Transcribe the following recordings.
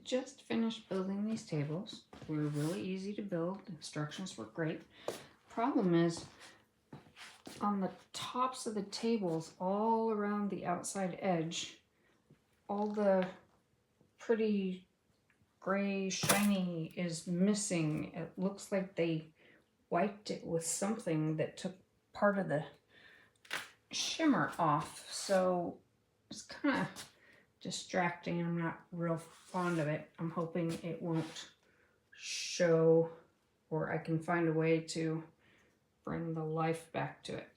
just finished building these tables. They were really easy to build. The instructions were great. Problem is, on the tops of the tables, all around the outside edge, all the pretty gray shiny is missing. It looks like they wiped it with something that took part of the shimmer off, so it's kind of distracting. I'm not real fond of it. I'm hoping it won't show, or I can find a way to bring the life back to it.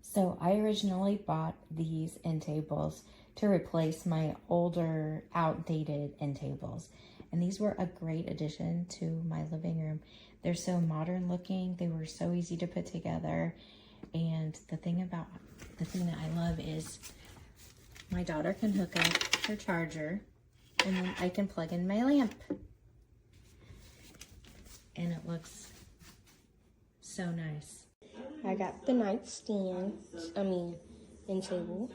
So I originally bought these end tables to replace my older, outdated end tables. And these were a great addition to my living room. They're so modern looking. They were so easy to put together. And the thing that I love is my daughter can hook up her charger and then I can plug in my lamp. And it looks so nice. I got the nightstand, end table.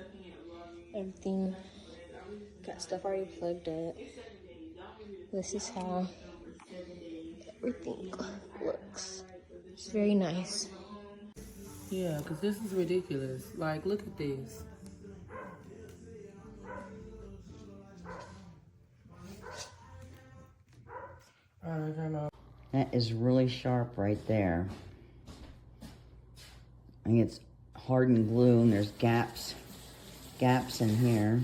Everything, got stuff already plugged up. This is how everything looks. It's very nice. Yeah, because this is ridiculous. Like, look at this. Alright, turn off. That is really sharp right there. I think it's hardened glue and there's gaps in here.